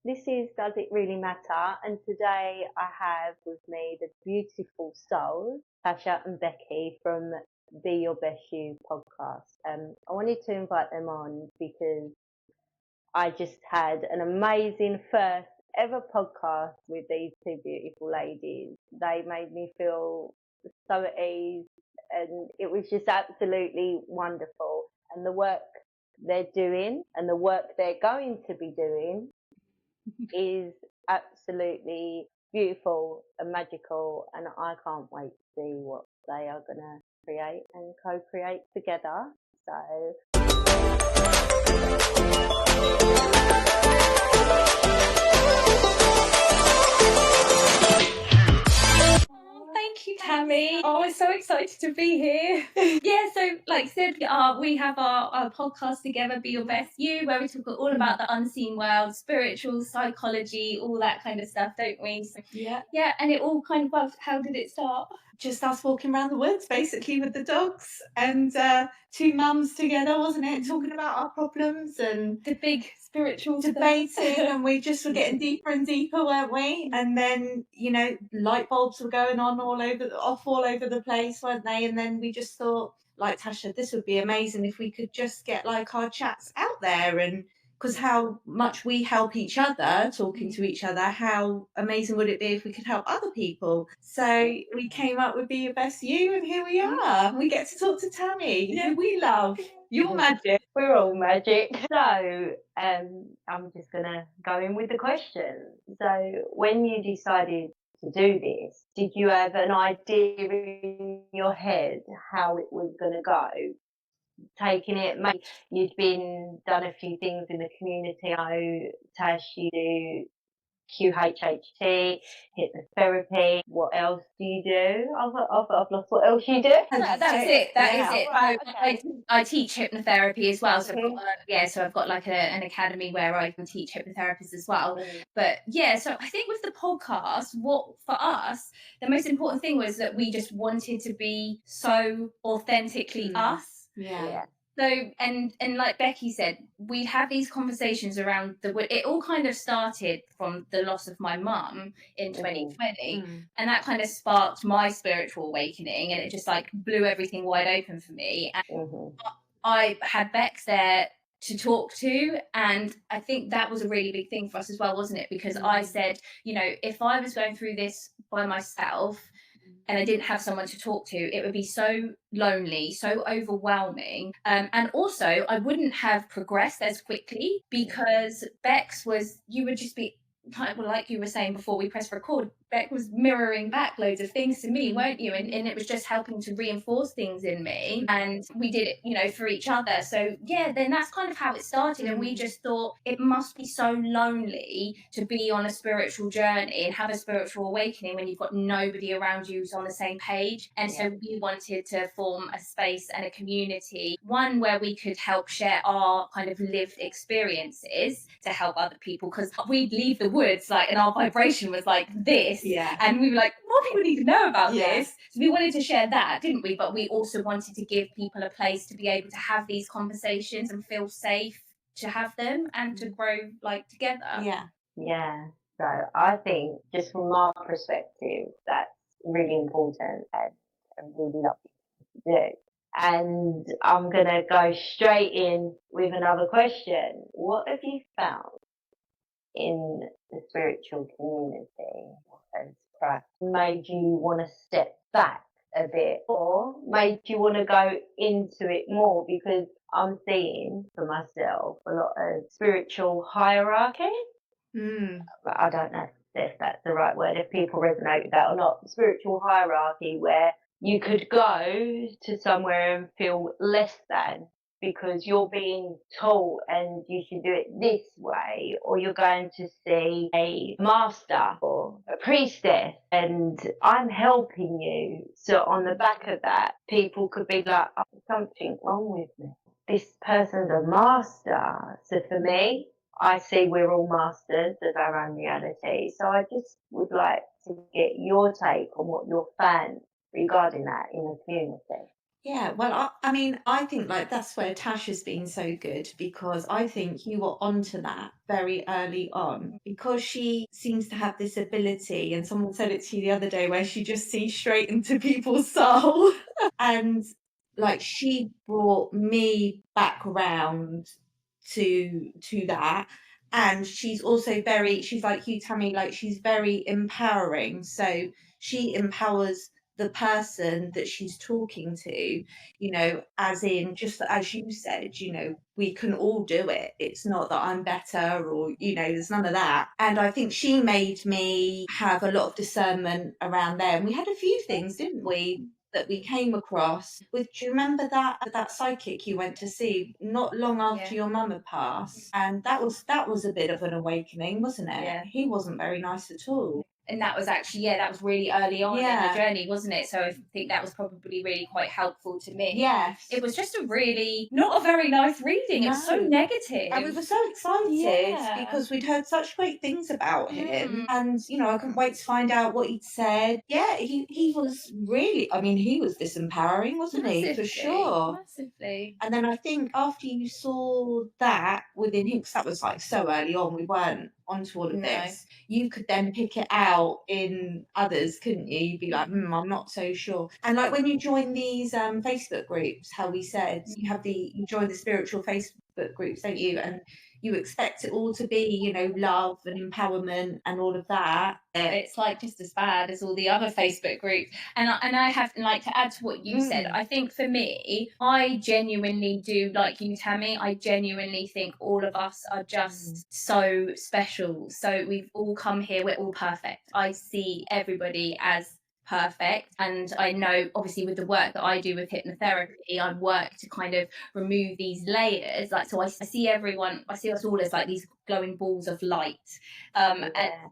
This is Does It Really Matter? And today I have with me the beautiful souls, Tasha and Becky from Be Your Best You podcast. I wanted to invite them on because I just had an amazing first ever podcast with these two beautiful ladies. They made me feel so at ease and it was just absolutely wonderful. And the work they're doing and the work they're going to be doing is absolutely beautiful and magical, and I can't wait to see what they are going to create and co-create together. So thank you, Tammy. Oh, I'm so excited to be here. Yeah, so like I said, we have our podcast together, Be Your Best You, where we talk all about the unseen world, spiritual, psychology, all that kind of stuff, don't we? So, yeah, and it all kind of, how did it start? Just us walking around the woods, basically, with the dogs and two mums together, wasn't it? Talking about our problems and the big spiritual debating, and we just were getting deeper and deeper, weren't we? And then, you know, light bulbs were going on all over the place, weren't they? And then we just thought, like Tasha, this would be amazing if we could just get like our chats out there, and because how much we help each other, talking to each other, how amazing would it be if we could help other people? So we came up with Be Your Best You, and here we are. We get to talk to Tammy, who we love. You're magic. we're all magic. So I'm just going to go in with the question. So when you decided to do this, did you have an idea in your head how it was going to go? Taking it, maybe you'd done a few things in the community. I know, Tash, you do QHHT, hypnotherapy. What else do you do? I've lost what else you do. That's it. That is it. Right, okay. I teach hypnotherapy as well. So I've got like an academy where I can teach hypnotherapists as well. But yeah, so I think with the podcast, what for us, the most important thing was that we just wanted to be so authentically us. Yeah. So, and like Becky said, we'd have these conversations around it all kind of started from the loss of my mum in 2020. And that kind of sparked my spiritual awakening, and it just like blew everything wide open for me. And I had Bex there to talk to, and I think that was a really big thing for us as well, wasn't it? Because I said, you know, if I was going through this by myself and I didn't have someone to talk to, it would be so lonely, so overwhelming. And also, I wouldn't have progressed as quickly because Bex you would just be, like you were saying before we pressed record, Beck was mirroring back loads of things to me, weren't you? And it was just helping to reinforce things in me. And we did it, you know, for each other. So yeah, then that's kind of how it started. And we just thought it must be so lonely to be on a spiritual journey and have a spiritual awakening when you've got nobody around you who's on the same page. And so we wanted to form a space and a community, one where we could help share our kind of lived experiences to help other people, because we'd leave the woods like, and our vibration was like this. Yeah. And we were like, more people need to know about this. So we wanted to share that, didn't we? But we also wanted to give people a place to be able to have these conversations and feel safe to have them and to grow like together. Yeah. So I think just from my perspective, that's really important and really lovely to do. And I'm going to go straight in with another question. What have you found in the spiritual community as perhaps made you want to step back a bit, or made you want to go into it more? Because I'm seeing for myself a lot of spiritual hierarchy. But I don't know if that's the right word, if people resonate with that or not. Spiritual hierarchy where you could go to somewhere and feel less than because you're being taught and you should do it this way, or you're going to see a master or a priestess and I'm helping you. So on the back of that, people could be like, oh, something wrong with me. This person's a master. So for me, I see we're all masters of our own reality. So I just would like to get your take on what you're found regarding that in the community. Yeah, well, I mean, I think like that's where Tash has been so good, because I think you were onto that very early on, because she seems to have this ability, and someone said it to you the other day, where she just sees straight into people's soul. And like she brought me back round to that. And she's also very, she's like you, Tammy, like she's very empowering. So she empowers the person that she's talking to, you know, as in, just as you said, you know, we can all do it. It's not that I'm better, or, you know, there's none of that. And I think she made me have a lot of discernment around there. And we had a few things, didn't we, that we came across with. Do you remember that psychic you went to see not long after your mum had passed? And that was a bit of an awakening, wasn't it? Yeah. He wasn't very nice at all. And that was actually, that was really early on in the journey, wasn't it? So I think that was probably really quite helpful to me. Yes. It was just a really, not a very nice reading. It was so No. negative. And we were so excited Yeah. because we'd heard such great things about him. And, you know, I couldn't wait to find out what he'd said. Yeah, he was really, I mean, he was disempowering, wasn't he? For sure. Massively. And then I think after you saw that within him, 'cause that was like so early on, we weren't onto all of this, you could then pick it out in others, couldn't you? You'd be like, I'm not so sure. And like when you join these Facebook groups, how we said, you join the spiritual Facebook groups, don't you? And you expect it all to be, you know, love and empowerment and all of that. It's like just as bad as all the other Facebook groups. And I have, like, to add to what you said, I think for me, I genuinely do, like you, Tammy, I genuinely think all of us are just so special. So we've all come here, we're all perfect. I see everybody as perfect, and I know obviously with the work that I do with hypnotherapy, I work to kind of remove these layers, like, so I see everyone, I see us all as like these glowing balls of light, and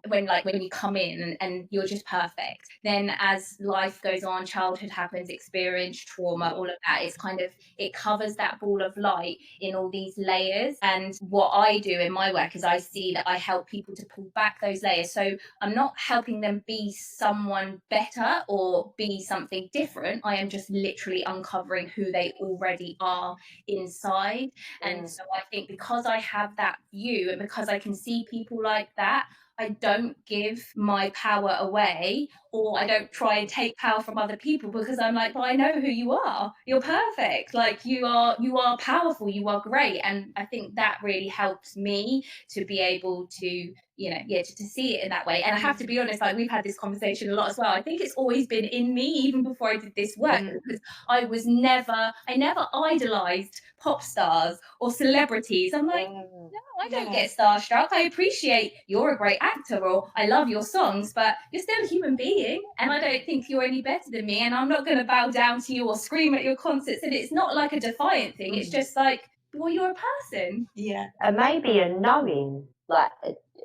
when you come in and you're just perfect, then as life goes on, childhood happens, experience, trauma, all of that, it's kind of, it covers that ball of light in all these layers. And what I do in my work is I see that I help people to pull back those layers. So I'm not helping them be someone better or be something different. I am just literally uncovering who they already are inside. And so I think because I have that view, and because I can see people like that, I don't give my power away, or I don't try and take power from other people, because I'm like, well, I know who you are. You're perfect. Like you are powerful. You are great. And I think that really helps me to be able to, you know, to see it in that way. And I have to be honest, like we've had this conversation a lot as well. I think it's always been in me, even before I did this work, because I never idolized pop stars or celebrities. I'm like, no, I don't get starstruck. I appreciate you're a great actor, or I love your songs, but you're still a human being, and I don't think you're any better than me, and I'm not going to bow down to you or scream at your concerts. And it's not like a defiant thing. It's just like, well, you're a person. Yeah. And maybe a knowing, like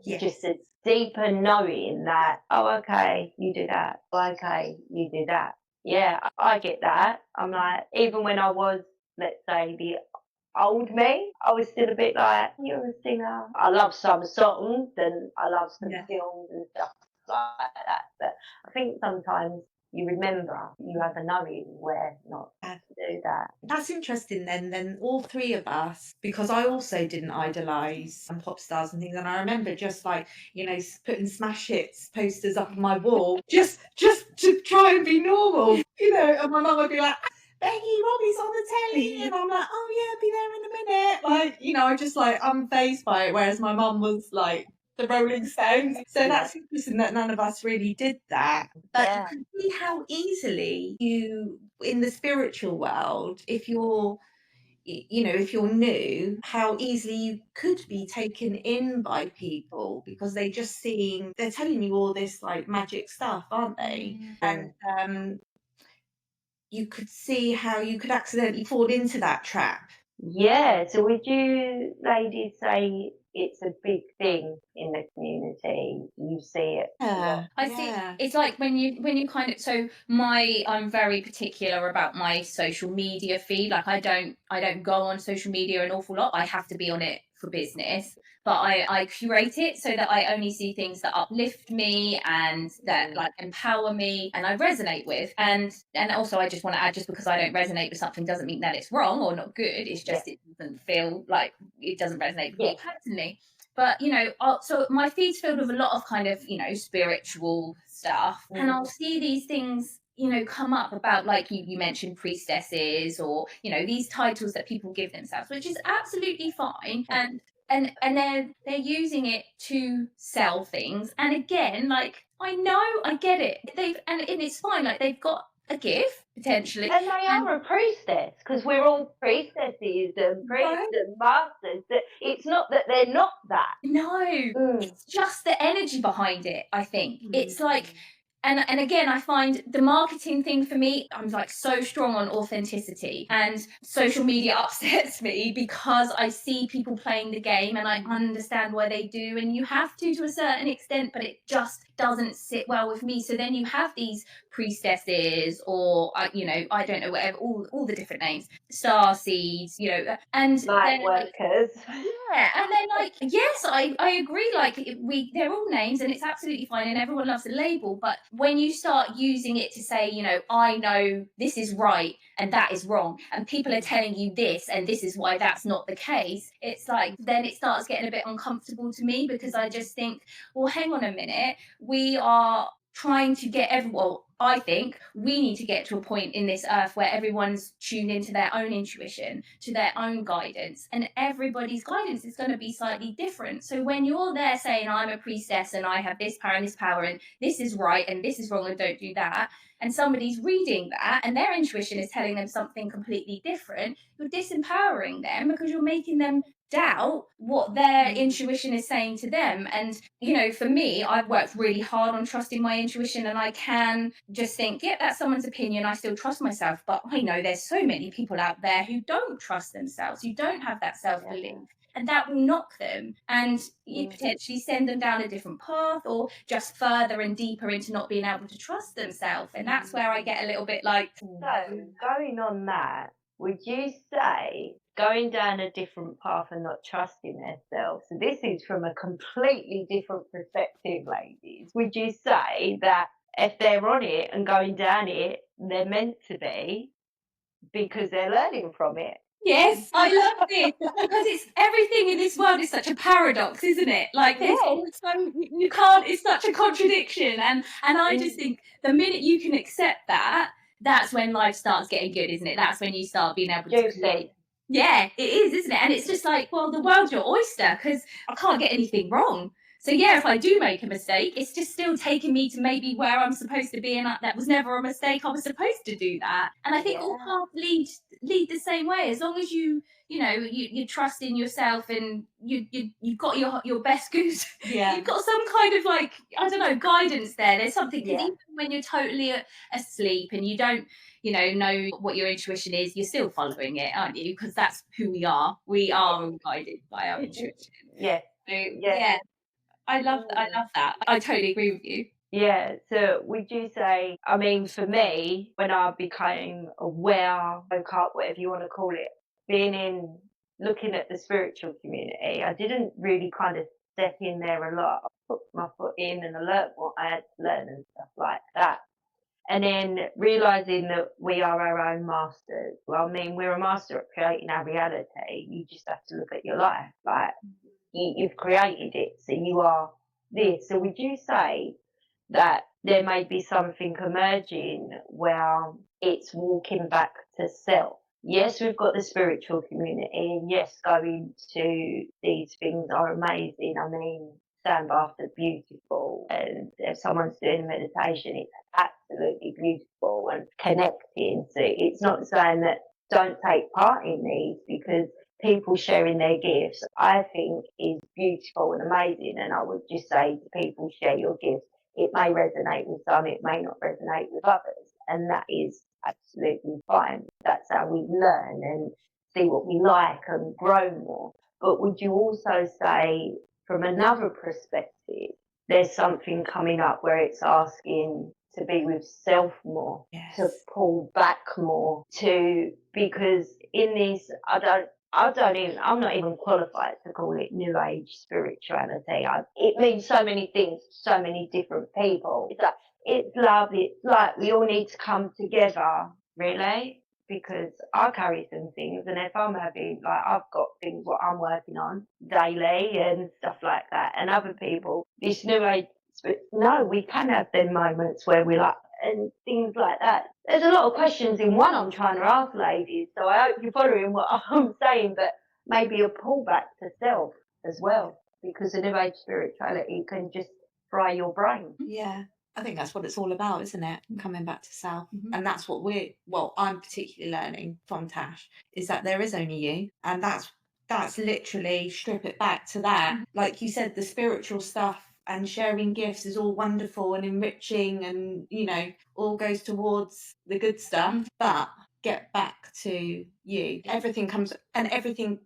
just a deeper knowing that, oh, okay, you do that. Okay, you do that. Yeah, I get that. I'm like, even when I was, let's say, the old me, I was still a bit like, you're a singer. I love some songs and I love some films and stuff like that. But I think sometimes you remember, you have a knowing where not to do that. That's interesting then all three of us, because I also didn't idolise some pop stars and things, and I remember just like, you know, putting smash hits posters up on my wall just to try and be normal, you know, and my mum would be like, Becky, Robbie's on the telly, and I'm like, oh yeah, I'll be there in a minute, like, you know, I just like unfazed by it, whereas my mum was like the Rolling Stones. So that's interesting that none of us really did that. But you can see how easily you, in the spiritual world, if you're, you know, if you're new, how easily you could be taken in by people, because they're telling you all this like magic stuff, aren't they? And you could see how you could accidentally fall into that trap. Yeah, so would you ladies say it's a big thing in the community? You see it? I see. It's like when you kind of, so I'm very particular about my social media feed. Like I don't go on social media an awful lot. I have to be on it for business. but I curate it so that I only see things that uplift me and that like empower me and I resonate with. And also I just want to add, just because I don't resonate with something doesn't mean that it's wrong or not good. It's just it doesn't feel like it doesn't resonate with me personally. But so my feed's filled with a lot of kind of spiritual stuff, and I'll see these things come up about, like you mentioned, priestesses, or these titles that people give themselves, which is absolutely fine, and they're using it to sell things. And again, like, I get it, and it's fine, like they've got a gift potentially, and they are a priestess, because we're all priestesses and priests and masters. It's not that they're not that. No, it's just the energy behind it. I think it's like, and again, I find the marketing thing for me, I'm like so strong on authenticity, and social media upsets me because I see people playing the game and I understand why they do, and you have to a certain extent, but it just doesn't sit well with me. So then you have these priestesses, or I don't know, whatever, all the different names, star seeds, and light workers. And then, like, yes, I agree, like they're all names and it's absolutely fine and everyone loves a label, but when you start using it to say, I know this is right and that is wrong, and people are telling you this and this is why that's not the case, it's like, then it starts getting a bit uncomfortable to me, because I just think, well, hang on a minute, we are trying to get I think we need to get to a point in this earth where everyone's tuned into their own intuition, to their own guidance, and everybody's guidance is going to be slightly different. So when you're there saying, I'm a priestess and I have this power and this is right and this is wrong and don't do that, and somebody's reading that and their intuition is telling them something completely different, you're disempowering them, because you're making them doubt what their intuition is saying to them. And for me, I've worked really hard on trusting my intuition, and I can just think, yeah, that's someone's opinion, I still trust myself, but I know there's so many people out there who don't trust themselves, who don't have that self-belief, and that will knock them, and you potentially send them down a different path, or just further and deeper into not being able to trust themselves. And that's where I get a little bit like, so going on that, would you say going down a different path and not trusting themselves, so this is from a completely different perspective, ladies, would you say that if they're on it and going down it, they're meant to be, because they're learning from it? Yes, I love this, because it's everything in this world is such a paradox, isn't it? Like there's so you can't. It's such a contradiction, and I just think the minute you can accept that, that's when life starts getting good, isn't it? That's when you start being able to. Yeah, it is, isn't it? And it's just like, well, the world's your oyster, because I can't get anything wrong. So yeah, if I do make a mistake, it's just still taking me to maybe where I'm supposed to be, and that was never a mistake. I was supposed to do that. And I think all paths lead the same way, as long as you trust in yourself, and you've got your best goose. You've got some kind of, like, I don't know, guidance there. There's something, because even when you're totally asleep and you don't know what your intuition is, you're still following it, aren't you? Because that's who we are. We are all guided by our intuition. I love that. I totally agree with you. Yeah, so would you say, I mean, for me, when I became aware, woke up, whatever you want to call it, looking at the spiritual community, I didn't really kind of step in there a lot. I put my foot in and I learnt what I had to learn and stuff like that. And then realising that we are our own masters. Well, I mean, we're a master at creating our reality. You just have to look at your life. Like, you've created it, so you are this. So would you say that there may be something emerging where it's walking back to self? Yes, we've got the spiritual community, and yes, going to these things are amazing. I mean, stand baths are beautiful, and if someone's doing meditation, it's absolutely beautiful and connecting. So it's not saying that don't take part in these, because people sharing their gifts, I think, is beautiful and amazing. And I would just say to people, share your gifts. It may resonate with some, it may not resonate with others, and that is absolutely fine. That's how we learn and see what we like and grow more. But would you also say, from another perspective, there's something coming up where it's asking to be with self more, to pull back more, because in this, I don't I'm not even qualified to call it New Age spirituality. It means so many things to so many different people. It's lovely. It's like we all need to come together, really, because I carry some things, and if I'm having, like, I've got things what I'm working on daily and stuff like that, and other people, this New Age, no, we can have them moments where we like, and things like that. There's a lot of questions in one I'm trying to ask, ladies, so I hope you're following what I'm saying, but maybe a pullback to self as well, because the New Age spirituality can just fry your brain. Yeah. I think that's what it's all about, isn't it? Coming back to self. Mhm. And that's what I'm particularly learning from Tash, is that there is only you. And that's literally strip it back to that. Like you said, the spiritual stuff and sharing gifts is all wonderful and enriching and, all goes towards the good stuff. But get back to you. Everything comes and everything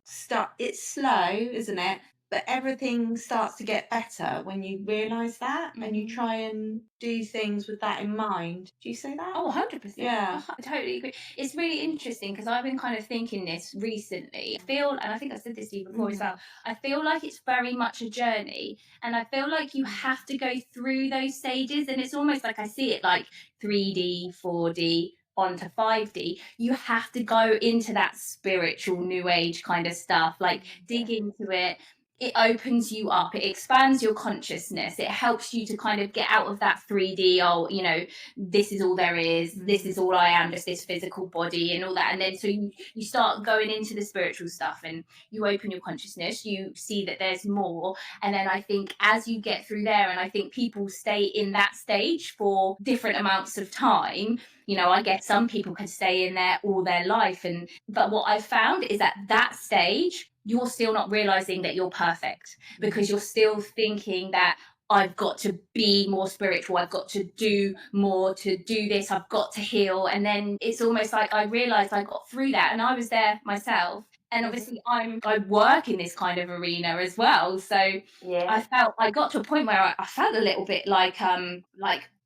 it's slow, isn't it? But everything starts to get better when you realise that and you try and do things with that in mind. Do you say that? Oh, 100%. Yeah. I totally agree. It's really interesting because I've been kind of thinking this recently. And I think I said this to you before as well, I feel like it's very much a journey, and I feel like you have to go through those stages, and it's almost like I see it like 3D, 4D, onto 5D. You have to go into that spiritual new age kind of stuff, like dig into it. It opens you up, it expands your consciousness, it helps you to kind of get out of that 3D, this is all there is, this is all I am, just this physical body and all that. And then so you start going into the spiritual stuff and you open your consciousness, you see that there's more. And then I think as you get through there, and I think people stay in that stage for different amounts of time, I guess some people could stay in there all their life. But what I've found is at that stage, you're still not realizing that you're perfect, because you're still thinking that I've got to be more spiritual, I've got to do more to do this, I've got to heal. And then it's almost like I realized I got through that, and I was there myself. And obviously I work in this kind of arena as well. So Yeah. I got to a point where I felt a little bit like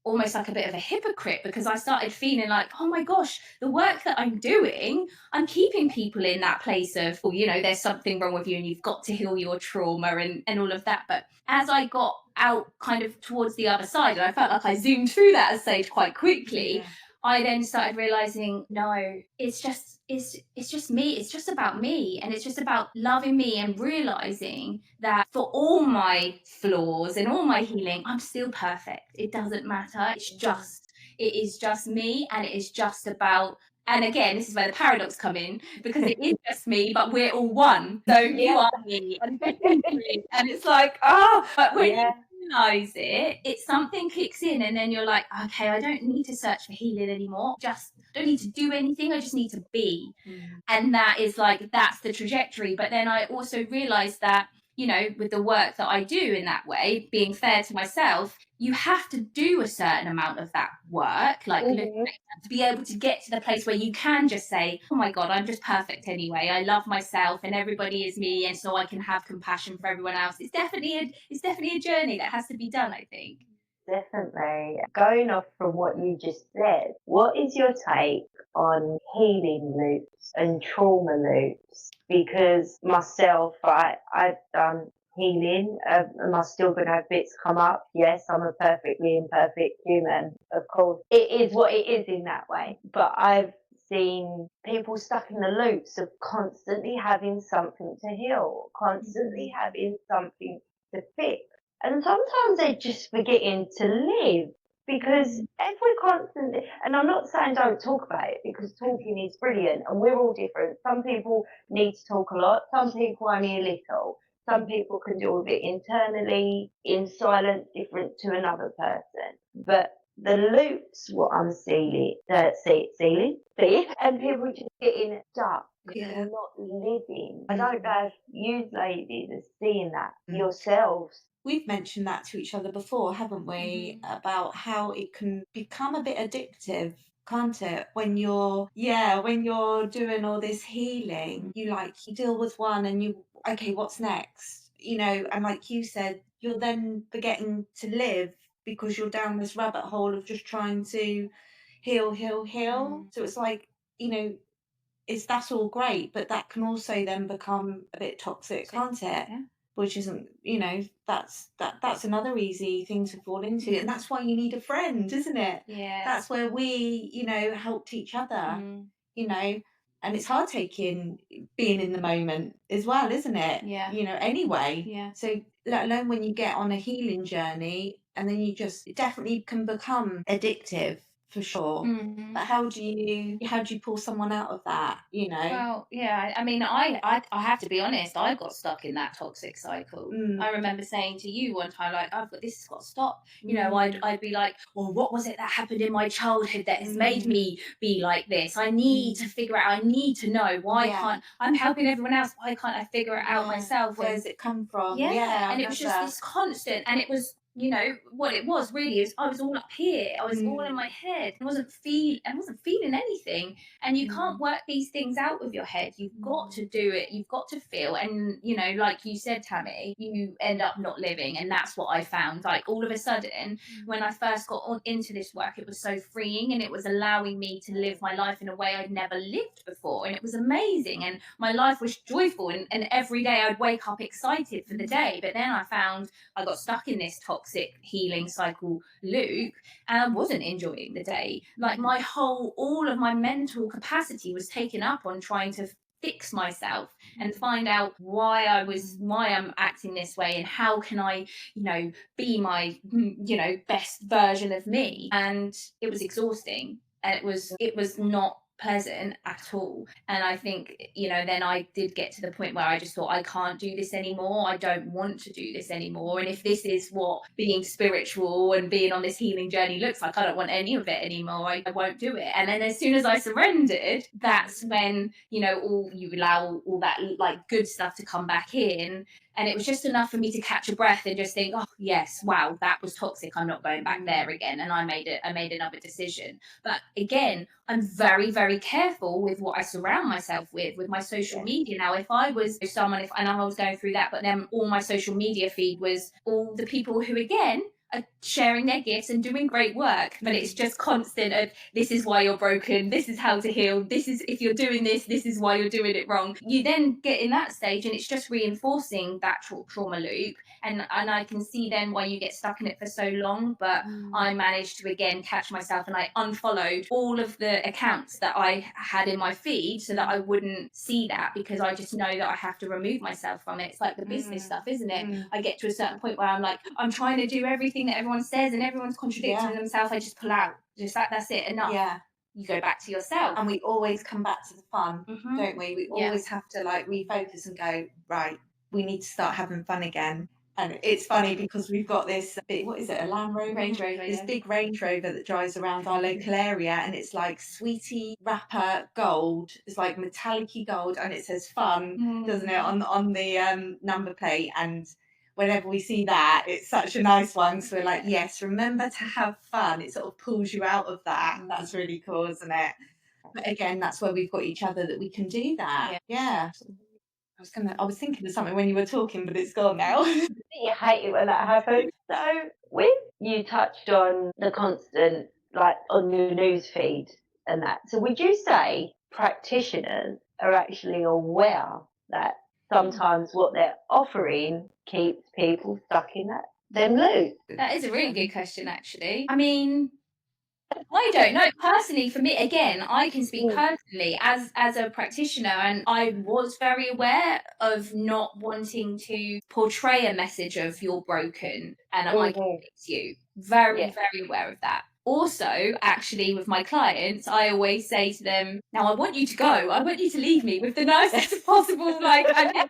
almost like a bit of a hypocrite, because I started feeling like, oh my gosh, the work that I'm doing, I'm keeping people in that place of, there's something wrong with you and you've got to heal your trauma and all of that. But as I got out kind of towards the other side, and I felt like I zoomed through that stage quite quickly, I then started realizing, no, it's just me. It's just about me. And it's just about loving me and realizing that for all my flaws and all my healing, I'm still perfect. It doesn't matter. It is just me. And it is just about, and again, this is where the paradox come in, because it is just me, but we're all one. So you are me and it's like, but when you realize it, something kicks in, and then you're like, okay, I don't need to search for healing anymore. Just don't need to do anything. I just need to be. And that is like, that's the trajectory. But then I also realized that, with the work that I do in that way, being fair to myself, you have to do a certain amount of that work, like to be able to get to the place where you can just say, oh my God, I'm just perfect anyway. I love myself and everybody is me. And so I can have compassion for everyone else. It's definitely a journey that has to be done, I think. Definitely. Going off from what you just said, what is your take on healing loops and trauma loops? Because myself, I've done healing. Am I still going to have bits come up? Yes, I'm a perfectly imperfect human. Of course, it is what it is in that way. But I've seen people stuck in the loops of constantly having something to heal, constantly having something to fix. And sometimes they're just forgetting to live, because if we're constantly, and I'm not saying don't talk about it, because talking is brilliant and we're all different. Some people need to talk a lot, some people only a little, some people can deal with it internally, in silence, different to another person. But the loops, what I'm seeing, and people just getting stuck. You're not living. I don't know if you ladies are seeing that yourselves. We've mentioned that to each other before, haven't we? About how it can become a bit addictive, can't it? When you're doing all this healing, you deal with one and okay, what's next? And like you said, you're then forgetting to live because you're down this rabbit hole of just trying to heal. So it's like, that's all great, but that can also then become a bit toxic, can't it? Yeah. Which isn't, that's another easy thing to fall into, and that's why you need a friend, isn't it? Yeah. That's where we, helped each other, and it's hard being in the moment as well, isn't it? Yeah. Anyway. Yeah. So let alone when you get on a healing journey, and then it definitely can become addictive for sure. But how do you pull someone out of that? Well, yeah. I mean, I have to be honest. I got stuck in that toxic cycle. I remember saying to you one time, like, this has got to stop. I'd be like, well, what was it that happened in my childhood that has made me be like this? I need to figure out. I need to know why can't I'm helping everyone else? Why can't I figure it out myself? Where does it come from? Yeah, and it was just this constant, and it was, what it was really is I was all up here. I was all in my head. I wasn't feeling anything. And you can't work these things out with your head. You've got to do it. You've got to feel. And, like you said, Tammy, you end up not living. And that's what I found. Like all of a sudden, when I first got into this work, it was so freeing, and it was allowing me to live my life in a way I'd never lived before. And it was amazing. And my life was joyful. And every day I'd wake up excited for the day. But then I found I got stuck in this toxic healing cycle loop, and I wasn't enjoying the day. Like all of my mental capacity was taken up on trying to fix myself and find out why I'm acting this way, and how can I, be my, best version of me. And it was exhausting, and it was not pleasant at all. And I think, then I did get to the point where I just thought, I can't do this anymore. I don't want to do this anymore. And if this is what being spiritual and being on this healing journey looks like, I don't want any of it anymore. I won't do it. And then as soon as I surrendered, that's when, you allow all that like good stuff to come back in. And it was just enough for me to catch a breath and just think, oh yes, wow, that was toxic. I'm not going back there again. And I made another decision. But again, I'm very, very careful with what I surround myself with my social media. Now, if I was someone, and I was going through that, but then all my social media feed was all the people who, again, are sharing their gifts and doing great work, but it's just constant of, this is why you're broken, this is how to heal, this is, if you're doing this is why you're doing it wrong. You then get in that stage, and it's just reinforcing that trauma loop, and I can see then why you get stuck in it for so long. But I managed to again catch myself, and I unfollowed all of the accounts that I had in my feed so that I wouldn't see that, because I just know that I have to remove myself from it. It's like the business stuff, isn't it? I get to a certain point where I'm like, I'm trying to do everything that everyone says, and everyone's contradicting themselves. I just pull out. Just that's it. Enough. Yeah. You go back to yourself. And we always come back to the fun, don't we? We always have to like refocus and go, right, we need to start having fun again. And it's funny because we've got this big, what is it, a Land Rover? Range Rover. This big Range Rover that drives around our local area, and it's like sweetie wrapper gold. It's like metallic-y gold, and it says fun, doesn't it, on the number plate. And whenever we see that, it's such a nice one. So we're like, yes, remember to have fun. It sort of pulls you out of that. That's really cool, isn't it? But again, that's where we've got each other, that we can do that. Yeah. I was thinking of something when you were talking, but it's gone now. You hate it when that happens. So you touched on the constant, like on your news feed and that. So would you say practitioners are actually aware that sometimes what they're offering keeps people stuck in them loop? That is a really good question, actually. I mean, I don't know. Personally, for me, again, I can speak personally as a practitioner, and I was very aware of not wanting to portray a message of you're broken and I can fix you. Very, very aware of that. Also, actually, with my clients, I always say to them, now I want you to go. I want you to leave me with the nicest possible, like, I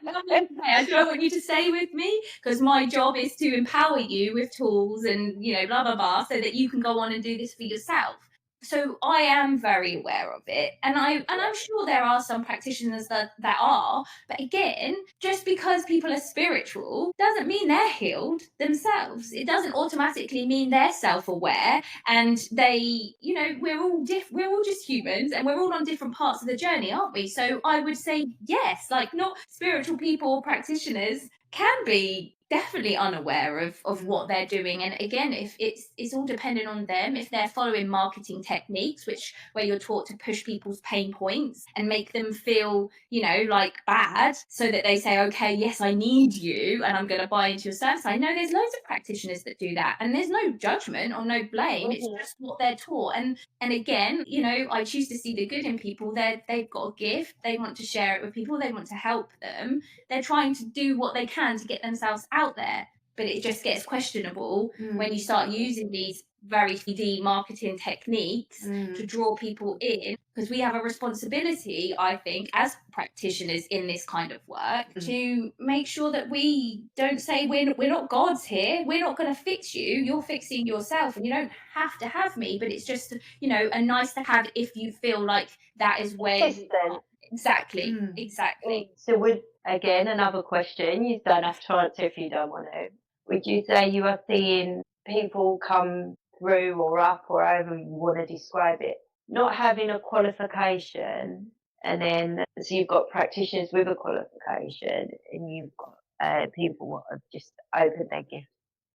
don't want you to stay with me, because my job is to empower you with tools and, blah, blah, blah, so that you can go on and do this for yourself. So I am very aware of it, and I'm sure there are some practitioners that are, but again, just because people are spiritual doesn't mean they're healed themselves. It doesn't automatically mean they're self-aware, and they, we're all just humans, and we're all on different parts of the journey, aren't we? So I would say yes, like, not spiritual people or practitioners can be definitely unaware of what they're doing. And again, if it's all dependent on them, if they're following marketing techniques where you're taught to push people's pain points and make them feel, like bad, so that they say, okay, yes, I need you and I'm going to buy into your service. I know there's loads of practitioners that do that, and there's no judgment or no blame. It's just what they're taught. And again, I choose to see the good in people. They've got a gift, they want to share it with people, they want to help them, they're trying to do what they can to get themselves out there. But it just gets questionable when you start using these very 3D marketing techniques to draw people in, because we have a responsibility, I think, as practitioners in this kind of work, to make sure that we don't say we're not gods here, we're not going to fix you, you're fixing yourself, and you don't have to have me, but it's just, a nice to have if you feel like that is where you are. Exactly. So again, another question, you don't have to answer if you don't want to. Would you say you are seeing people come through or up, or however you want to describe it, not having a qualification, and then so you've got practitioners with a qualification, and you've got people who have just opened their gift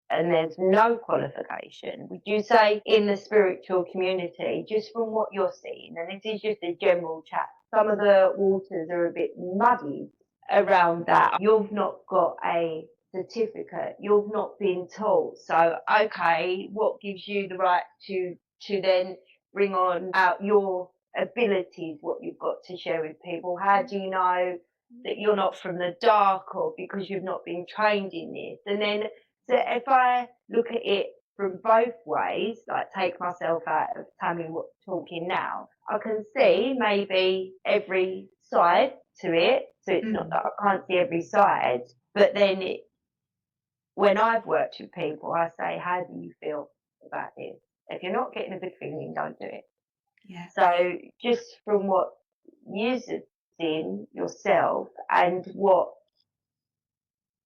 and there's no qualification? Would you say in the spiritual community, just from what you're seeing, and this is just a general chat, some of the waters are a bit muddy around that? You've not got a certificate, you've not been taught, so okay, what gives you the right to then bring on out your abilities, what you've got to share with people? How do you know that you're not from the dark, or because you've not been trained in this? And then, so if I look at it from both ways, like take myself out of Tammy talking now, I can see maybe every side to it. So it's not that I can't see every side, but then when I've worked with people, I say, how do you feel about this? If you're not getting a good feeling, don't do it. Yeah. So just from what you've seen yourself and what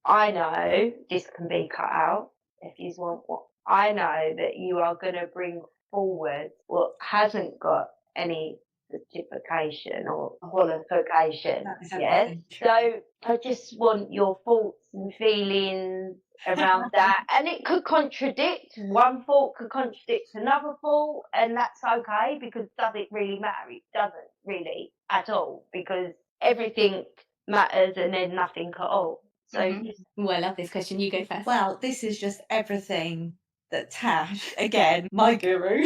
I know, this can be cut out if you want. What I know that you are going to bring forward what hasn't got any certification or qualification. Yes. So I just want your thoughts and feelings around that. And it could contradict, one thought could contradict another thought, and that's okay, because does it really matter? It doesn't really at all, because everything matters and then nothing at all. So I love this question. You go first. Well, this is just everything that Tash, again, my guru,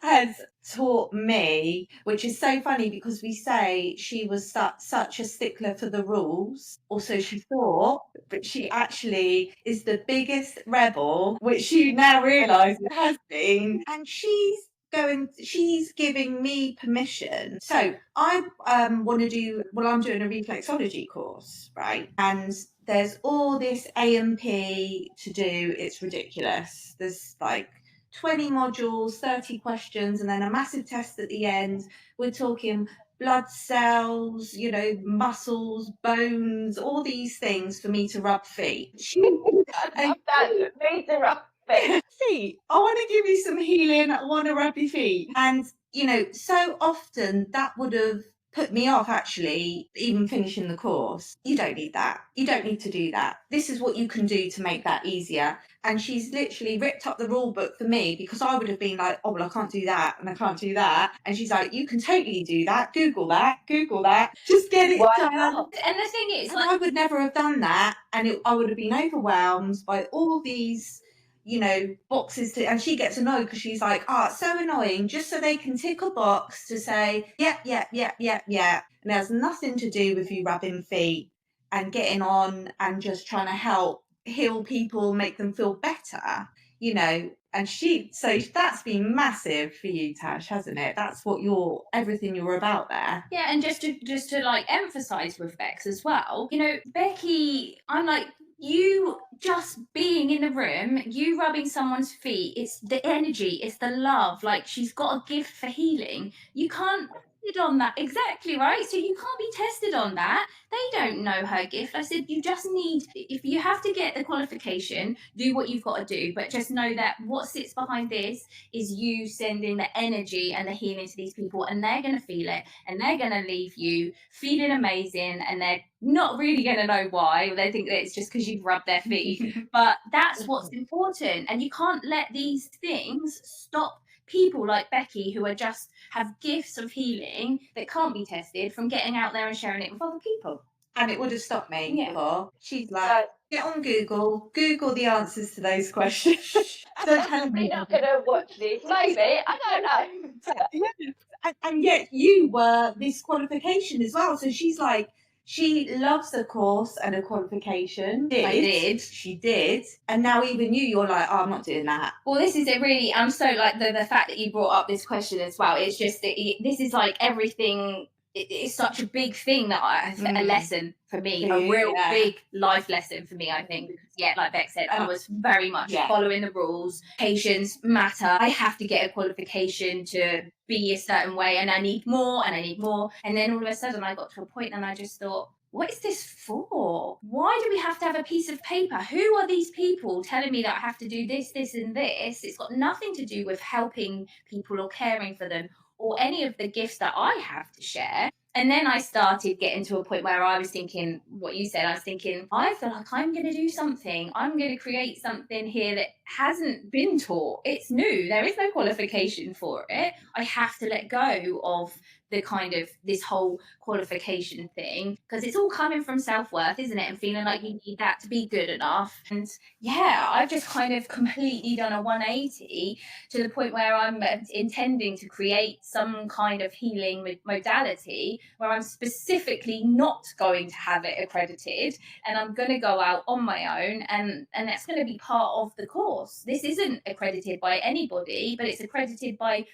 has taught me, which is so funny because we say she was such a stickler for the rules, or so she thought, but she actually is the biggest rebel, which you now realise has been, and she's giving me permission. So I want to do, I'm doing a reflexology course, right? And there's all this AMP to do, it's ridiculous. There's like 20 modules, 30 questions, and then a massive test at the end. We're talking blood cells, muscles, bones, all these things for me to rub feet. I love that, me to rub feet. I want to give you some healing. I want to rub your feet. And, so often that would have put me off actually even finishing the course. You don't need that. You don't need to do that. This is what you can do to make that easier. And she's literally ripped up the rule book for me, because I would have been like, oh, well, I can't do that and I can't do that. And she's like, you can totally do that. Google that. Just get it done. And the thing is, I would never have done that. And I would have been overwhelmed by all these boxes and she gets annoyed because she's like, it's so annoying, just so they can tick a box to say, yep. And it has nothing to do with you rubbing feet and getting on and just trying to help heal people, make them feel better, and so that's been massive for you, Tash, hasn't it? That's what everything you're about there. Yeah, and just to like emphasize with Bex as well, Becky, I'm like, you just being in the room, you rubbing someone's feet, it's the energy, it's the love. Like, she's got a gift for healing. You can't on that. Exactly, right? So you can't be tested on that. They don't know her gift. I said, you just need, if you have to get the qualification, do what you've got to do. But just know that what sits behind this is you sending the energy and the healing to these people, and they're going to feel it, and they're going to leave you feeling amazing, and they're not really going to know why. They think that it's just because you've rubbed their feet. But that's what's important. And you can't let these things stop people like Becky, who are just have gifts of healing that can't be tested, from getting out there and sharing it with other people. And it would have stopped me Yeah. before. She's like, get on Google the answers to those questions. Don't tell me. We're not going to watch this. Maybe. I don't know. And yet you were this qualification as well. So she's like, she loves a course and a qualification. She did. And now even you're like, oh, I'm not doing that. Well, this is it really. I'm so like the fact that you brought up this question as well. It's just that this is like everything. It's such a big thing that a lesson for me, a real big life lesson for me, I think. Because, like Beck said, I was very much following the rules. Patience matter. I have to get a qualification to be a certain way, and I need more, and I need more. And then all of a sudden I got to a point and I just thought, what is this for? Why do we have to have a piece of paper? Who are these people telling me that I have to do this, this, and this? It's got nothing to do with helping people or caring for them, or any of the gifts that I have to share. And then I started getting to a point where I was thinking what you said. I was thinking, I feel like I'm going to do something. I'm going to create something here that hasn't been taught. It's new. There is no qualification for it. I have to let go of the kind of this whole qualification thing, because it's all coming from self-worth, isn't it? And feeling like you need that to be good enough. And I've just kind of completely done a 180 to the point where I'm intending to create some kind of healing modality where I'm specifically not going to have it accredited, and I'm going to go out on my own, and that's going to be part of the course. This isn't accredited by anybody, but it's accredited by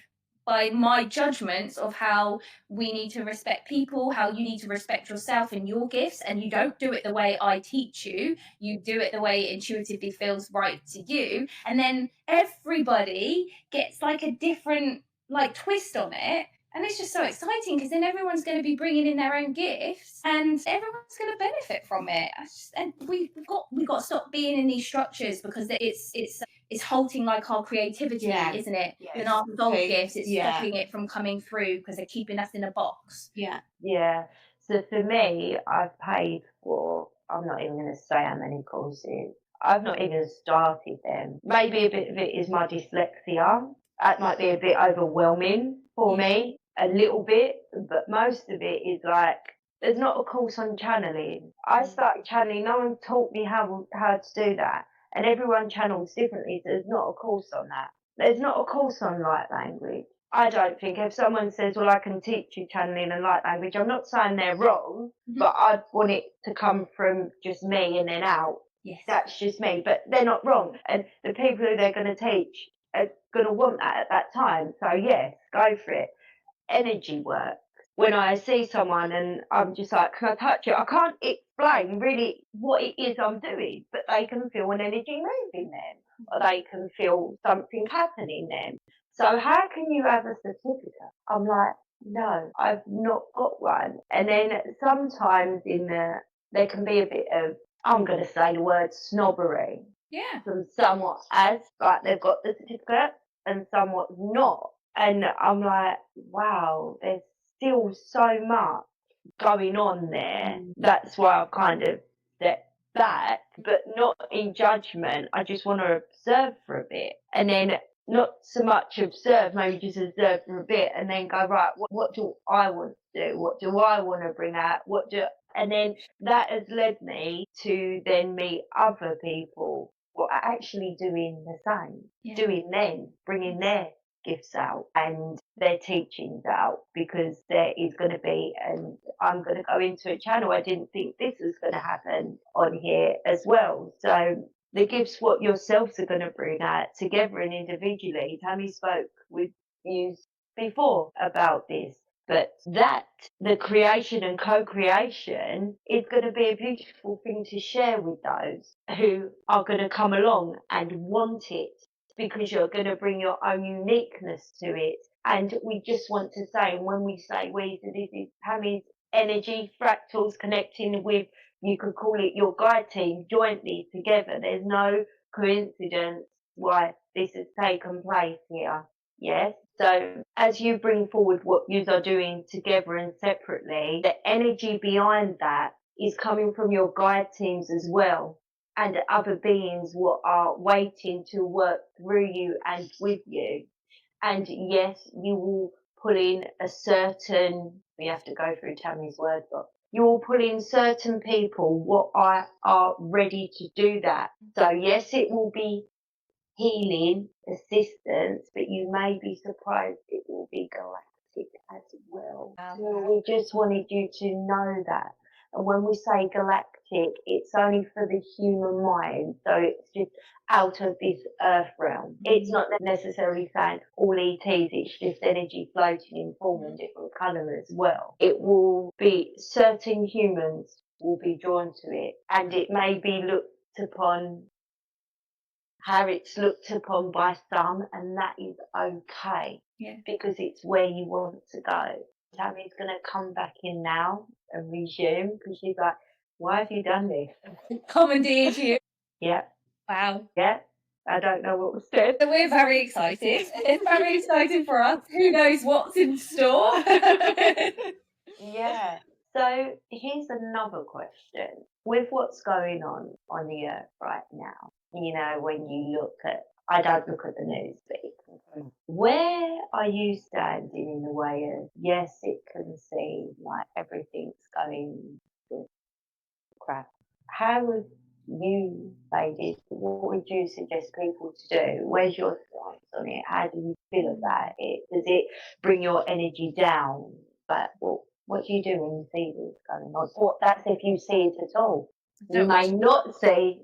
my judgments of how we need to respect people, how you need to respect yourself and your gifts, and you don't do it the way I teach you. You do it the way it intuitively feels right to you, and then everybody gets like a different like twist on it. And it's just so exciting, because then everyone's going to be bringing in their own gifts, and everyone's going to benefit from it. And we've got to stop being in these structures, because it's halting like our creativity, isn't it? And our soul gifts, it's stopping it from coming through, because they're keeping us in a box. Yeah. So for me, I've paid for, I'm not even going to say how many courses. I've not even started them. Maybe a bit of it is my dyslexia. That might be a bit overwhelming for me, a little bit, but most of it is like, there's not a course on channeling. I started channeling, no one taught me how to do that. And everyone channels differently, so there's not a course on that. There's not a course on light language. I don't think. If someone says, well, I can teach you channeling and light language, I'm not saying they're wrong, but I'd want it to come from just me and then out. Yes. That's just me, but they're not wrong. And the people who they're going to teach are going to want that at that time. So yes, go for it. Energy work. When I see someone and I'm just like, can I touch it? I can't explain really what it is I'm doing, but they can feel an energy moving them, or they can feel something happening them. So how can you have a certificate? I'm like, no, I've not got one. And then sometimes there can be a bit of, I'm going to say the word snobbery. Yeah. From somewhat as, like they've got the certificate, and somewhat not. And I'm like, wow, there's still so much going on there. That's why I've kind of stepped back, but not in judgment. I just want to observe for a bit. And then not so much observe, maybe just observe for a bit, and then go, right, what do I want to do? What do I want to bring out? And then that has led me to then meet other people who are actually doing the same, doing them, bringing their gifts out and their teachings out, because there is going to be, and I'm going to go into a channel, I didn't think this was going to happen on here as well. So the gifts, what yourselves are going to bring out together and individually. Tammy spoke with you before about this, but that the creation and co-creation is going to be a beautiful thing to share with those who are going to come along and want it, because you're going to bring your own uniqueness to it, And we just want to say, and when we say we, so this is Tammy's energy fractals connecting with, you could call it your guide team, jointly together. There's no coincidence why this has taken place here. Yes. So as you bring forward what you are doing together and separately, the energy behind that is coming from your guide teams as well, and other beings what are waiting to work through you and with you. And yes, you will pull in a certain, we have to go through Tammy's word book. You will pull in certain people what are ready to do that. So yes, it will be healing assistance, but you may be surprised it will be galactic as well. So we just wanted you to know that. And when we say galactic, it's only for the human mind. So it's just out of this earth realm. It's not necessarily saying all ETs, it's just energy floating in form and different colour as well. It will be certain humans will be drawn to it, and it may be looked upon how it's looked upon by some, and that is okay. Yeah. Because it's where you want to go. Tammy's going to come back in now and resume because she's like, why have you done this? Commandeered you. Yeah. Wow. Yeah. I don't know what was said. So we're very excited. It's very exciting for us. Who knows what's in store? Yeah. So here's another question. With what's going on the earth right now, you know, when you look at, I don't look at the news, but it can, where are you standing in the way of, yes, it can seem like everything's going to crap. How would you, ladies, what would you suggest people to do? Where's your stance on it? How do you feel about it? Does it bring your energy down? But what do you do when you see this going on? Or that's if you see it at all. You may not see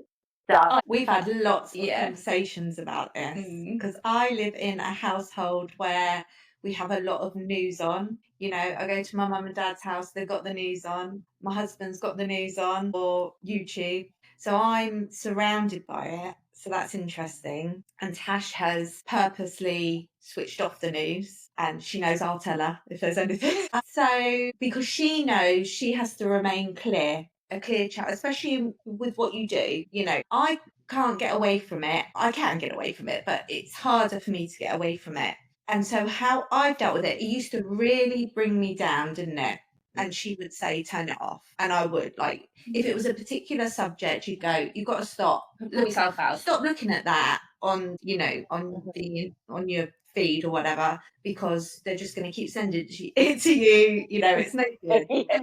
stuff. We've had lots of conversations about this because I live in a household where we have a lot of news on. You know, I go to my mum and dad's house, they've got the news on. My husband's got the news on, or YouTube. So I'm surrounded by it. So that's interesting. And Tash has purposely switched off the news, and she knows I'll tell her if there's anything. So because she knows she has to remain clear, a clear chat, especially with what you do. You know, I can't get away from it. I can get away from it, but it's harder for me to get away from it. And so how I've dealt with it used to really bring me down, didn't it? And she would say, turn it off. And I would, like, if it was a particular subject, you'd go, you've got to stop. Pull yourself out. Stop looking at that on, you know, on your feed or whatever, because they're just going to keep sending it to you. You know, it's no good.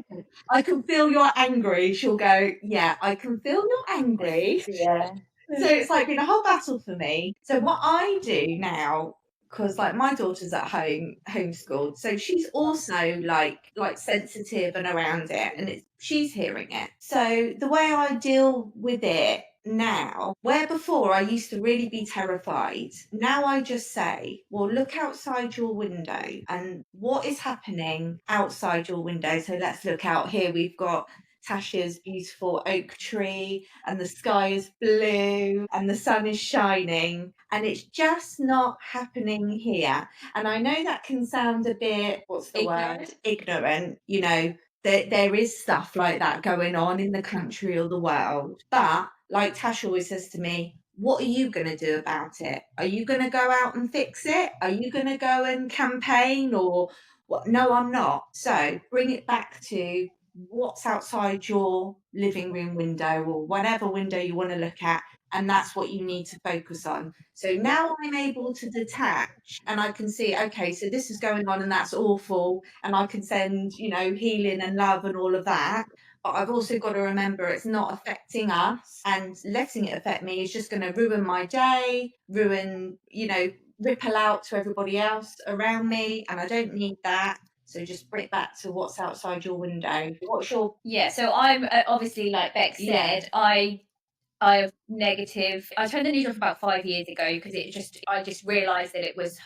I can feel you're angry. She'll go, yeah, I can feel you're angry. Yeah. So it's like been a whole battle for me. So what I do now, because like my daughter's at home, homeschooled, so she's also like sensitive and around it, and she's hearing it. So the way I deal with it now, where before I used to really be terrified, now I just say, well, look outside your window and what is happening outside your window. So let's look out here. We've got Tasha's beautiful oak tree, and the sky is blue and the sun is shining, and it's just not happening here. And I know that can sound a bit, what's the word? Ignorant, you know. There is stuff like that going on in the country or the world. But like Tash always says to me, what are you going to do about it? Are you going to go out and fix it? Are you going to go and campaign or what? No, I'm not. So bring it back to what's outside your living room window or whatever window you want to look at, and that's what you need to focus on. So now I'm able to detach and I can see, okay, so this is going on and that's awful, and I can send, you know, healing and love and all of that. But I've also got to remember it's not affecting us, and letting it affect me is just going to ruin my day, you know, ripple out to everybody else around me, and I don't need that. So just bring it back to what's outside your window. What's your... Yeah, so I'm obviously, like Beck said, I I turned the news off about 5 years ago because I just realized that it was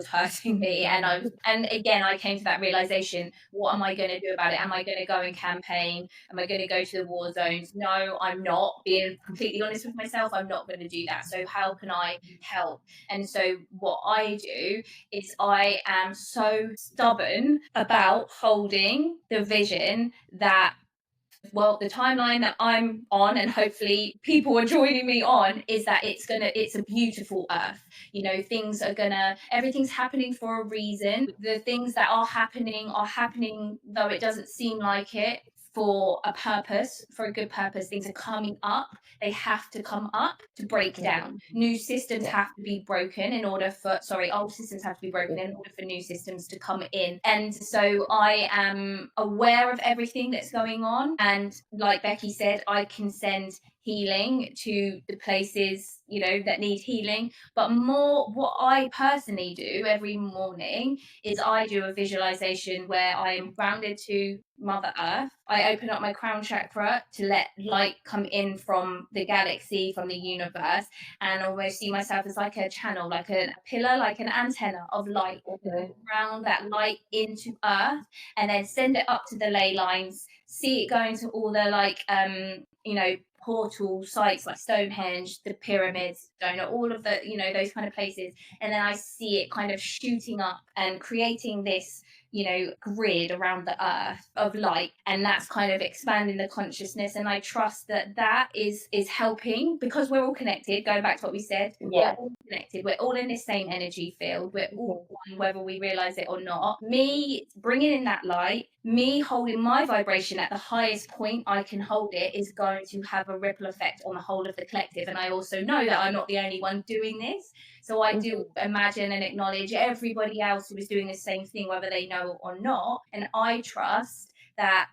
hurting me, and again I came to that realization, what am I going to do about it? Am I going to go and campaign? Am I going to go to the war zones? No, I'm not. Being completely honest with myself, I'm not going to do that. So how can I help? And so what I do is I am so stubborn about holding the vision that, well, the timeline that I'm on, and hopefully people are joining me on, is that it's a beautiful earth. You know, everything's happening for a reason. The things that are happening, though it doesn't seem like it, for a purpose, for a good purpose. Things are coming up. They have to come up to break down. New systems have to be broken old systems have to be broken in order for new systems to come in. And so I am aware of everything that's going on. And like Becky said, I can send healing to the places, you know, that need healing. But more, what I personally do every morning is I do a visualization where I am grounded to Mother Earth. I open up my crown chakra to let light come in from the galaxy, from the universe, and almost see myself as like a channel, like a pillar, like an antenna of light, ground that light into Earth, and then send it up to the ley lines, see it going to all the portal sites like Stonehenge, the pyramids, all of the, those kind of places. And then I see it kind of shooting up and creating this, grid around the earth of light. And that's kind of expanding the consciousness. And I trust that is helping, because we're all connected. Going back to what we said, we're all connected. We're all in this same energy field. We're all one, whether we realize it or not. Me bringing in that light, me holding my vibration at the highest point I can hold it, is going to have a ripple effect on the whole of the collective. And I also know that I'm not the only one doing this. So I do imagine and acknowledge everybody else who is doing the same thing, whether they know or not. And I trust that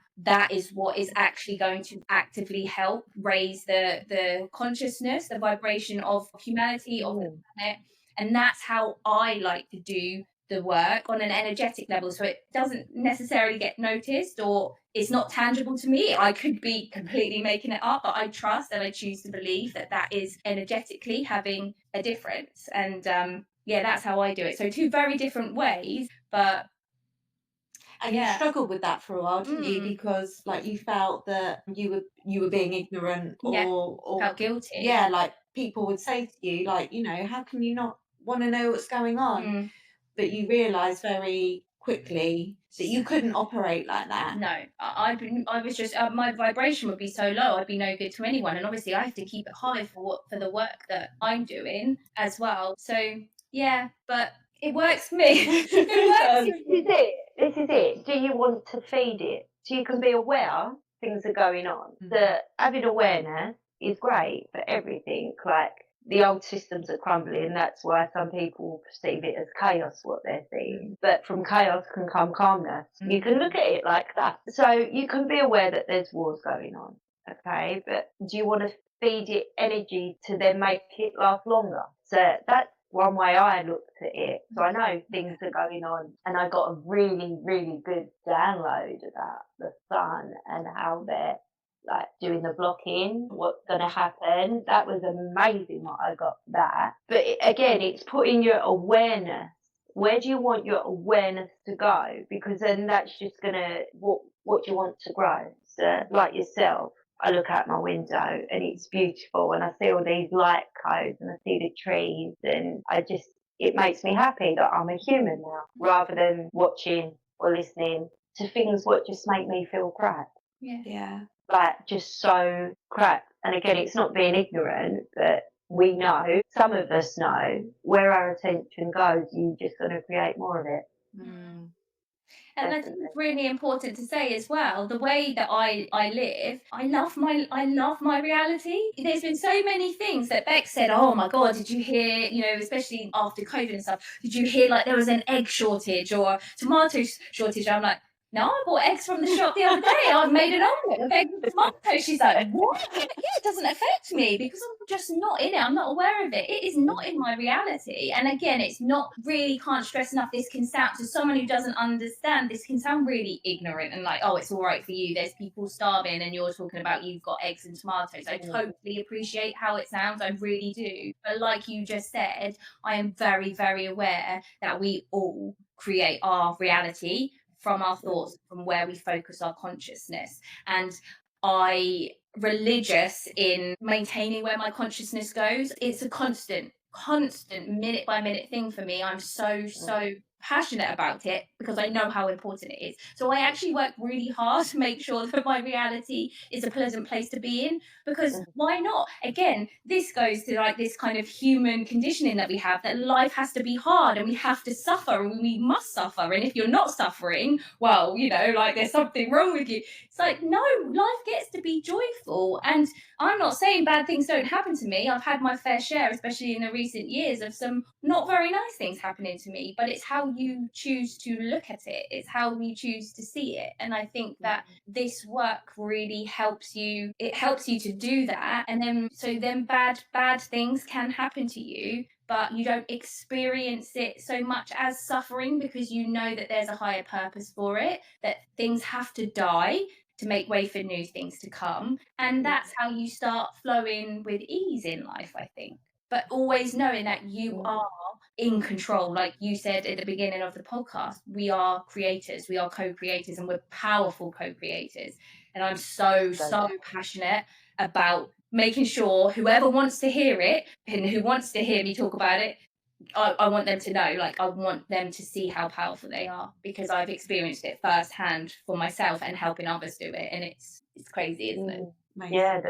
is what is actually going to actively help raise the consciousness, the vibration of humanity, of the planet. And that's how I like to do the work, on an energetic level, so it doesn't necessarily get noticed, or it's not tangible to me. I could be completely making it up, but I trust and I choose to believe that is energetically having a difference. And that's how I do it. So 2 very different ways, but you struggled with that for a while, didn't you? Because like you felt that you were being ignorant, or felt guilty. Yeah, like people would say to you, like, how can you not want to know what's going on? But you realised very quickly that you couldn't operate like that. No, I was just my vibration would be so low, I'd be no good to anyone, and obviously I have to keep it high for the work that I'm doing as well. So yeah, but it works for me. This is it. Do you want to feed it? So you can be aware things are going on. That having awareness is great for everything. Like, the old systems are crumbling. That's why some people perceive it as chaos, what they're seeing. But from chaos can come calmness. You can look at it like that. So you can be aware that there's wars going on, okay? But do you want to feed it energy to then make it last longer? So that's one way I looked at it. So I know things are going on, and I got a really, really good download about the sun and how they're like doing the blocking, what's going to happen. That was amazing that I got that. But again, it's putting your awareness. Where do you want your awareness to go? Because then that's just going to, what do you want to grow? So like yourself, I look out my window and it's beautiful, and I see all these light codes, and I see the trees, and it makes me happy that I'm a human now, rather than watching or listening to things what just make me crap. crap. Like, just so crap. And again, it's not being ignorant, but we know, some of us know, where our attention goes, you're just going to create more of it. And I think it's really important to say as well, the way that I live, I love my reality. There's been so many things that Beck said, oh my God, did you hear, especially after COVID and stuff, did you hear like there was an egg shortage or tomato shortage? I'm like, no, I bought eggs from the shop the other day. I've made an omelette with eggs and tomatoes. She's like, what? Yeah, it doesn't affect me because I'm just not in it. I'm not aware of it. It is not in my reality. And again, it's not really, can't stress enough, this can sound, to someone who doesn't understand, this can sound really ignorant and like, oh, it's all right for you. There's people starving and you're talking about you've got eggs and tomatoes. I totally appreciate how it sounds. I really do. But like you just said, I am very, very aware that we all create our reality from our thoughts, from where we focus our consciousness. And I religious in maintaining where my consciousness goes. It's a constant minute by minute thing for me. I'm so passionate about it because I know how important it is. So I actually work really hard to make sure that my reality is a pleasant place to be in, because why not? Again, this goes to like this kind of human conditioning that we have, that life has to be hard and we have to suffer and we must suffer. And if you're not suffering, well, you know, like there's something wrong with you. It's like, no, life gets to be joyful. And I'm not saying bad things don't happen to me. I've had my fair share, especially in the recent years, of some not very nice things happening to me, but it's how you choose to look at it. It's how you choose to see it. And I think that this work really helps you. It helps you to do that. And then bad things can happen to you, but you don't experience it so much as suffering, because you know that there's a higher purpose for it, that things have to die to make way for new things to come. And that's how you start flowing with ease in life, I think. But always knowing that you are in control. Like you said at the beginning of the podcast, we are creators, we are co-creators, and we're powerful co-creators. And I'm so passionate about making sure whoever wants to hear it and who wants to hear me talk about it, I want them to know, like, I want them to see how powerful they are, because I've experienced it firsthand for myself and helping others do it. And it's crazy, isn't it? Yeah,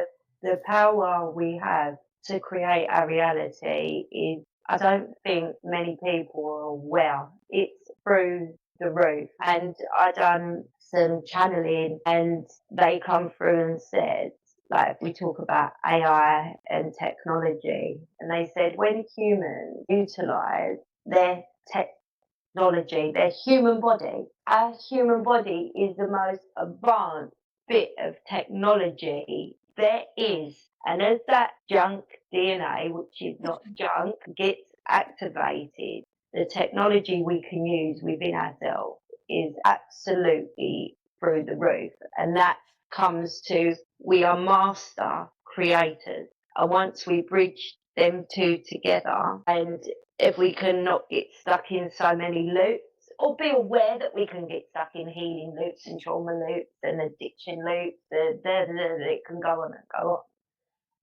the power we have to create our reality is, I don't think many people are aware. It's through the roof. And I done some channeling and they come through and said, like, we talk about AI and technology, and they said when humans utilize their technology, their human body, our human body is the most advanced bit of technology there is. And as that junk DNA, which is not junk, gets activated, the technology we can use within ourselves is absolutely through the roof. And that comes to, we are master creators. And once we bridge them two together, and if we can not get stuck in so many loops, or be aware that we can get stuck in healing loops and trauma loops and addiction loops, it can go on and go on.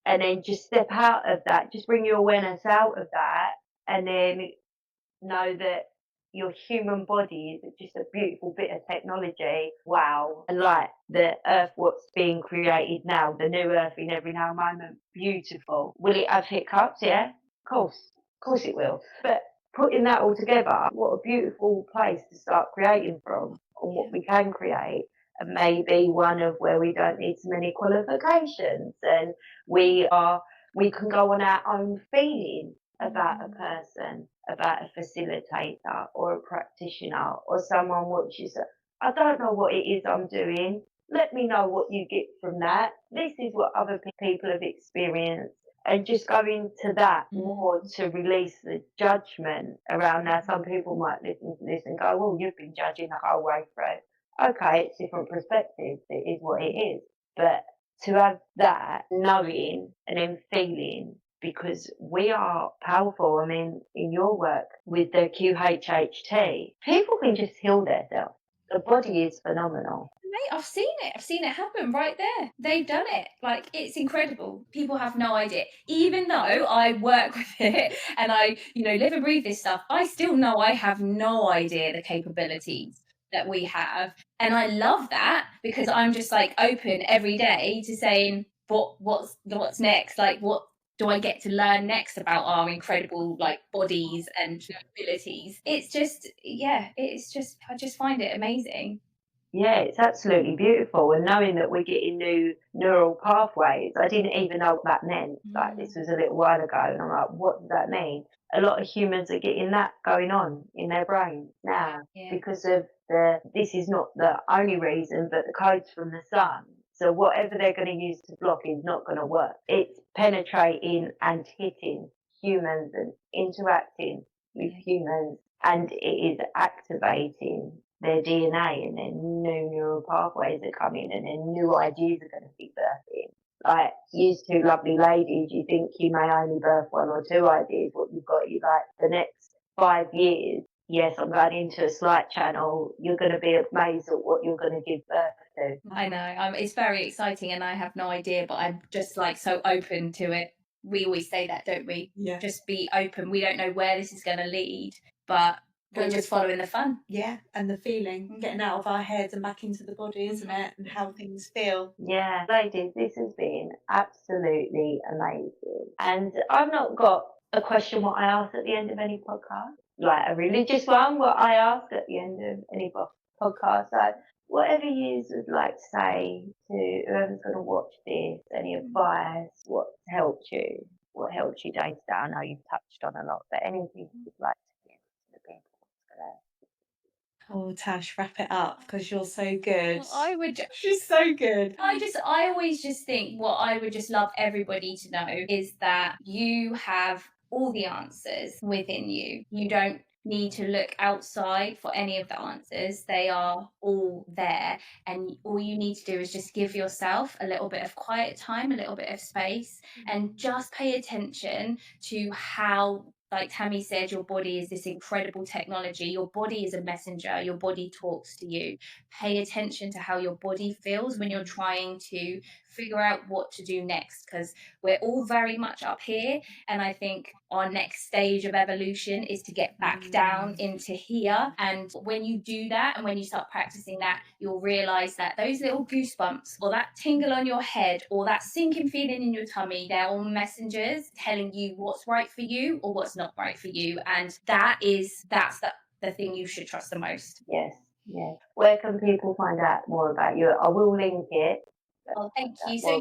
And then just step out of that, just bring your awareness out of that, and then know that your human body is just a beautiful bit of technology. Wow. And like the earth, what's being created now, the new earth in every now moment, beautiful. Will it have hiccups? Yeah, of course it will. But putting that all together, what a beautiful place to start creating from, or what we can create. And maybe one of where we don't need so many qualifications, and we can go on our own feeling about a person, about a facilitator or a practitioner or someone which is, I don't know what it is I'm doing. Let me know what you get from that. This is what other people have experienced. And just go into that more to release the judgment around that. Some people might listen to this and go, well, you've been judging the whole way through. Okay, it's different perspectives. It is what it is. But to have that knowing and then feeling, because we are powerful. I mean, in your work with the QHHT, people can just heal themselves. The body is phenomenal. Mate, I've seen it. I've seen it happen right there. They've done it. Like, it's incredible. People have no idea. Even though I work with it and I, live and breathe this stuff, I still know I have no idea the capabilities that we have. And I love that, because I'm just like open every day to saying, what's next? Like, what do I get to learn next about our incredible bodies and abilities? It's just, I just find it amazing. Yeah, it's absolutely beautiful. And knowing that we're getting new neural pathways, I didn't even know what that meant. Like, this was a little while ago, and I'm like, what does that mean? A lot of humans are getting that going on in their brains now because of this is not the only reason, but the codes from the sun. So whatever they're going to use to block is not going to work. It's penetrating and hitting humans and interacting with humans, and it is activating their DNA, and then new neural pathways are coming, and then new ideas are going to be birthing. Like, you two lovely ladies, you think you may only birth one or two ideas, what you've got, you like, the next 5 years, yes, I'm going into a slight channel, you're going to be amazed at what you're going to give birth to. I know, it's very exciting, and I have no idea, but I'm just like so open to it. We always say that, don't we? Yeah. Just be open. We don't know where this is going to lead, but we're just following the fun. Yeah, and the feeling, getting out of our heads and back into the body, isn't it? And how things feel. Yeah, ladies, this has been absolutely amazing. And I've not got a question what I ask at the end of any podcast, like a religious one, what I ask at the end of any podcast. So whatever you would like to say to whoever's going to watch this, any advice, what helped you day to day. I know you've touched on a lot, but anything you'd like to give to the people. Oh, Tash, wrap it up because you're so good. Well, She's so good. I always just think what I would just love everybody to know is that you have all the answers within you. You don't need to look outside for any of the answers. They are all there. And all you need to do is just give yourself a little bit of quiet time, a little bit of space, and just pay attention to how, like Tammy said, your body is this incredible technology. Your body is a messenger. Your body talks to you. Pay attention to how your body feels when you're trying to figure out what to do next, because we're all very much up here, and I think our next stage of evolution is to get back down into here. And when you do that, and when you start practicing that, you'll realize that those little goosebumps or that tingle on your head or that sinking feeling in your tummy, they're all messengers telling you what's right for you or what's not right for you. And that's the thing you should trust the most. Yes. Yeah. Where can people find out more about you? I will link it. Oh, thank you. So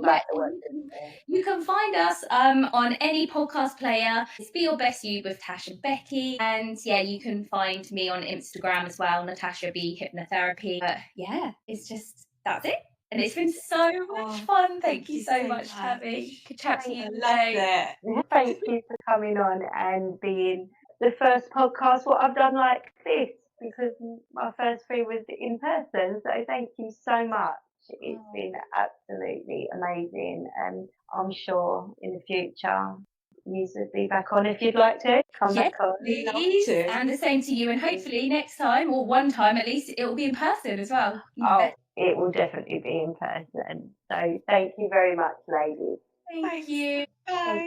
you can find us on any podcast player. It's Be Your Best You with Tasha Becky. And yeah, you can find me on Instagram as well, Natasha B Hypnotherapy. But yeah, that's it. And it's been so much fun. Thank you so much, Tabby. Good chat to you today. Thank you for coming on and being the first podcast what I've done like this, because my first 3 was in person. So thank you so much. It's been absolutely amazing, and I'm sure in the future you should be back on if you'd like to. Come back on. Please. And the same to you, and hopefully next time, or one time at least, it will be in person as well. It will definitely be in person. So thank you very much, ladies. Thank you. Bye.